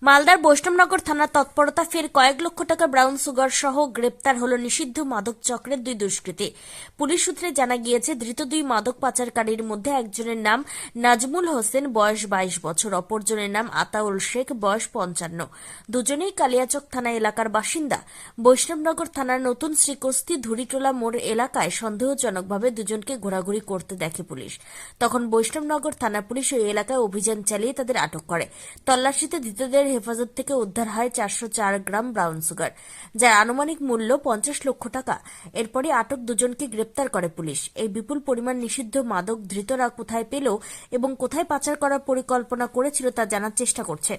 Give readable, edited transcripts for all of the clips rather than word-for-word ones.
মালদার বৈষ্ণবনগর থানার তৎপরতা ফের কয়েক লক্ষ টাকা ব্রাউন সুগার সহ গ্রেপ্তার হলো নিষিদ্ধ মাদক চক্রের দুই দুষ্কৃতী। পুলিশ সূত্রে জানা গিয়েছে, ধৃত দুই মাদক পাচারকারীর মধ্যে একজনের নাম নাজমুল হোসেন, বয়স 22 বছর, অপরজনের নাম আতাউল শেখ, বয়স 55। দুজনেই কালিয়াচক থানা এলাকার বাসিন্দা। বৈষ্ণবনগর থানার নতুন শ্রীকস্তি ধুরিটোলা মোড় এলাকায় সন্দেহজনকভাবে দুজনকে ঘোরাঘুরি করতে দেখে পুলিশ। তখন বৈষ্ণবনগর থানা পুলিশ ওই এলাকায় অভিযান চালিয়ে তাদের আটক করে। তল্লাশিতে ধৃতদের হেফাজত থেকে উদ্ধার হয় 404 গ্রাম ব্রাউন সুগার, যার আনুমানিক মূল্য 50 লক্ষ টাকা। এরপরই আটক দুজনকে গ্রেপ্তার করে পুলিশ। এই বিপুল পরিমাণ নিষিদ্ধ মাদক ধৃতরা কোথায় পেল এবং কোথায় পাচার করার পরিকল্পনা করেছিল তা জানার চেষ্টা করছে।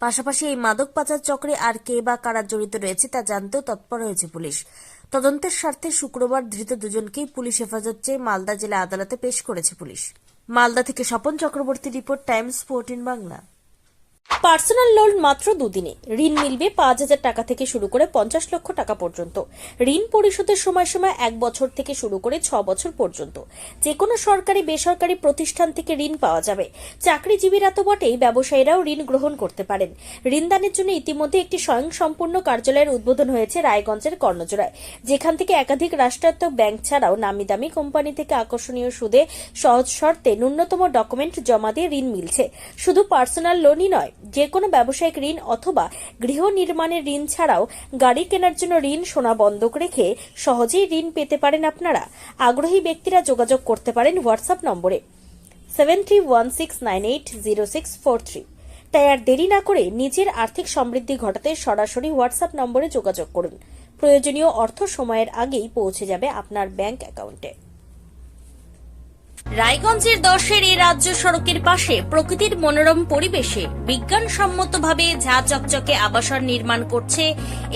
পাশাপাশি এই মাদক পাচার চক্রে আর কে বা কারা জড়িত রয়েছে তা জানতেও তৎপর হয়েছে পুলিশ। তদন্তের স্বার্থে শুক্রবার ধৃত দুজনকেই পুলিশ হেফাজত চেয়ে মালদা জেলা আদালতে পেশ করেছে পুলিশ। মালদা থেকে Swapan Chakraborty report, Times 14 Bangla. Personal loan মাত্র দুদিনে ঋণ মিলবে 5,000 টাকা থেকে শুরু করে 50 লক্ষ টাকা পর্যন্ত। ঋণ পরিশোধের সময়সীমা 1 বছর থেকে শুরু করে 6 বছর পর্যন্ত। যে কোনো সরকারি বেসরকারি প্রতিষ্ঠান থেকে ঋণ পাওয়া যাবে। চাকরিজীবীরা তো বটেই, ব্যবসায়ীরাও ঋণ গ্রহণ করতে পারেন। ঋণদানের জন্য ইতিমধ্যে একটি স্বয়ংসম্পূর্ণ কার্যালয়ের উদ্বোধন হয়েছে রায়গঞ্জের কর্ণজোড়ায়, যেখান থেকে একাধিক রাষ্ট্রায়ত্ত ব্যাংক ছাড়াও নামি দামি কোম্পানি থেকে আকর্ষণীয় সুদে সহজ শর্তে ন্যূনতম ডকুমেন্ট জমা দিয়ে ঋণ মিলছে। শুধু পার্সোনাল লোনই নয়, যে কোনো ব্যবসায়িক ঋণ অথবা গৃহ নির্মাণের ঋণ ছাড়াও গাড়ি কেনার জন্য ঋণ, সোনা বন্ধক রেখে সহজেই ঋণ পেতে পারেন আপনারা। আগ্রহী ব্যক্তিরা যোগাযোগ করতে পারেন হোয়াটসঅ্যাপ নম্বরে 7316980643। তাই আর দেরি না করে নিজের আর্থিক সমৃদ্ধি ঘটাতে সরাসরি হোয়াটসঅ্যাপ নম্বরে যোগাযোগ করুন। প্রয়োজনীয় অর্থ সময়ের আগেই পৌঁছে যাবে আপনার ব্যাংক অ্যাকাউন্টে। রায়গঞ্জের 10-এর এই রাজ্য সড়কের পাশে প্রকৃতির মনোরম পরিবেশে বিজ্ঞানসম্মতভাবে ঝা চকচকে আবাসন নির্মাণ করছে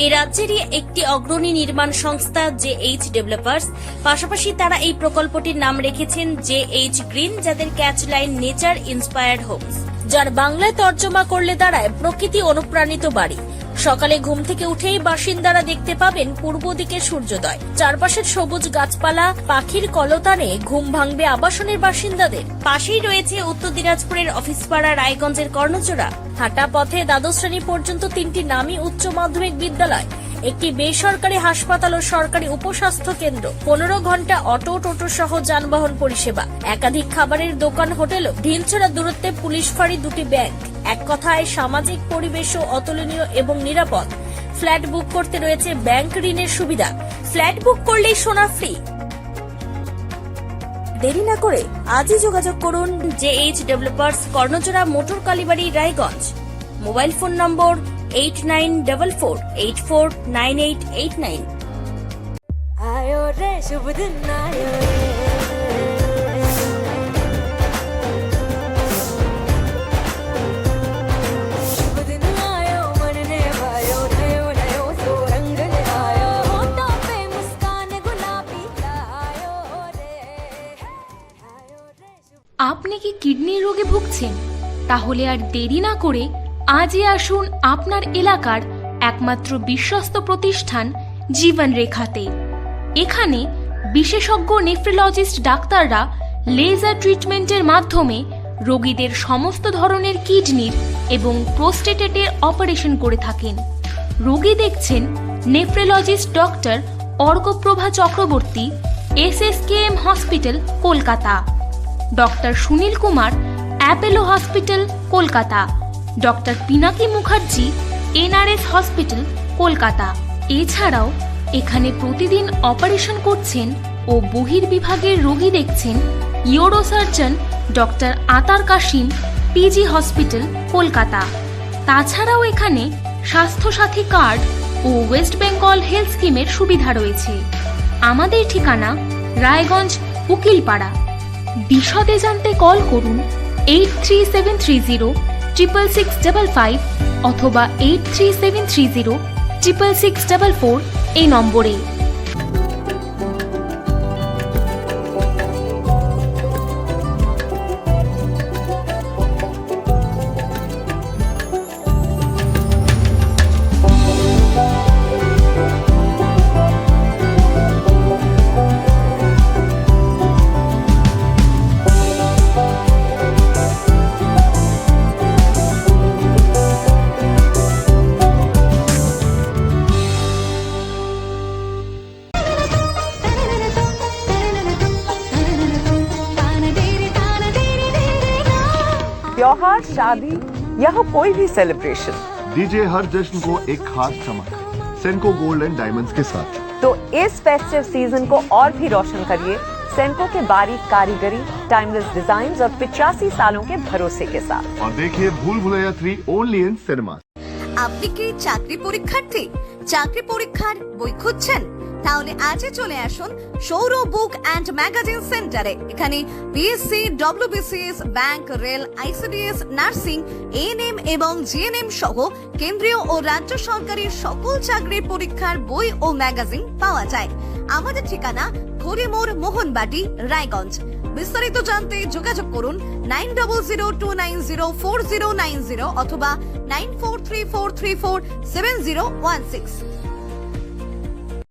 এই রাজ্যেরই একটি অগ্রণী নির্মাণ সংস্থা JH ডেভেলপার্স। পাশাপাশি তারা এই প্রকল্পটির নাম রেখেছেন JH গ্রিন, যাদের catch line nature inspired homes, যার বাংলায় তর্জমা করলে দাঁড়ায় প্রকৃতি অনুপ্রাণিত বাড়ি। সকালে ঘুম থেকে উঠেই বাসিন্দারা দেখতে পাবেন পূর্ব দিকে সূর্যোদয়। চারপাশের সবুজ গাছপালা, পাখির কলতানে ঘুম ভাঙবে আবাসনের বাসিন্দাদের। পাশেই রয়েছে উত্তর দিনাজপুরের অফিসপাড়া রায়গঞ্জের কর্ণজোড়া। হাঁটা পথে দ্বাদশ শ্রেণী পর্যন্ত 3টি নামী উচ্চ মাধ্যমিক বিদ্যালয়, একটি বেসরকারি হাসপাতাল ও সরকারি উপস্বাস্থ্য কেন্দ্র, 15 ঘন্টা অটো, টোটো সহ যানবাহন পরিষেবা, একাধিক খাবারের দোকান, হোটেল, ঢিলছড়া দূরত্বে পুলিশ ফাঁড়ি, 2টি ব্যাংক। এক কথায় সামাজিক পরিবেশও অতুলনীয় এবং নিরাপদ। ফ্ল্যাট বুক করতে রয়েছে ব্যাংক ঋণের সুবিধা। ফ্ল্যাট বুক করলেই সোনা ফ্রি। দেরি না করে আজই যোগাযোগ করুন JH developers, Karnajora, motor Kalibari, Raiganj. Mobile phone number 8944849889। आयो रे शुभ दिन आयो रे, शुभ दिन आयो मन ने भायो, नयो नयो सो रंग ले आयो, होठों पे मुस्कान गुलाबी आयो रे, आयो रे शुभ। আপনি কি কিডনির রোগে ভুগছেন? তাহলে আর দেরি না করে আজই আসুন আপনার এলাকার একমাত্র বিশ্বস্ত প্রতিষ্ঠান জীবন রেখাতে। এখানে বিশেষজ্ঞ নেফ্রোলজিস্ট ডাক্তাররা লেজার ট্রিটমেন্টের মাধ্যমে রোগীদের সমস্ত ধরনের কিডনির এবং প্রোস্টেটের অপারেশন করে থাকেন। রোগী দেখছেন nephrologist doctor Arkaprabha Chakraborty, SSKM hospital, Kolkata. Doctor Sunil Kumar, Apollo hospital, Kolkata. Doctor Pinaki Mukherjee, NRS hospital, Kolkata. এছাড়াও এখানে প্রতিদিন অপারেশন করছেন ও বহির্বিভাগের রোগী দেখছেন ইউরোসার্জন ডক্টর আতার কাশিম, PG হসপিটাল, কলকাতা। তাছাড়াও এখানে স্বাস্থ্যসাথী কার্ড ও ওয়েস্ট বেঙ্গল হেলথ স্কিমের সুবিধা রয়েছে। আমাদের ঠিকানা রায়গঞ্জ, উকিলপাড়া। বিশদে জানতে কল করুন 8373066655 অথবা 8373066644 এই নম্বরে। त्योहार, शादी या हो कोई भी सेलिब्रेशन, दीजिए हर जश्न को एक खास चमक सेनको गोल्ड एंड डायमंड्स के साथ। तो इस फेस्टिव सीजन को और भी रोशन करिए सेनको के बारीक कारीगरी, टाइमलेस डिजाइन और 85 सालों के भरोसे के साथ। और देखिए भूल भुलैया 3 ओनली इन सिनेमा। আপনি কি চাকরি পরীক্ষার্থী? চাকরি পরীক্ষার বই খুঁজছেন? তাহলে আজই চলে আসুন সৌর বুক অ্যান্ড ম্যাগাজিন সেন্টারে। এখানে BSc, WBCS, bank, rail, ICDS, nursing, ANM এবং জিএনএম সহ কেন্দ্রীয় ও রাজ্য সরকারের সকল চাকরির পরীক্ষার বই ও ম্যাগাজিন পাওয়া যায়। আমাদের ঠিকানা খড়িমোড়, মোহনবাটি, রায়গঞ্জ। বিস্তারিত জানতে যোগাযোগ করুন 9002904090 অথবা 9434347016।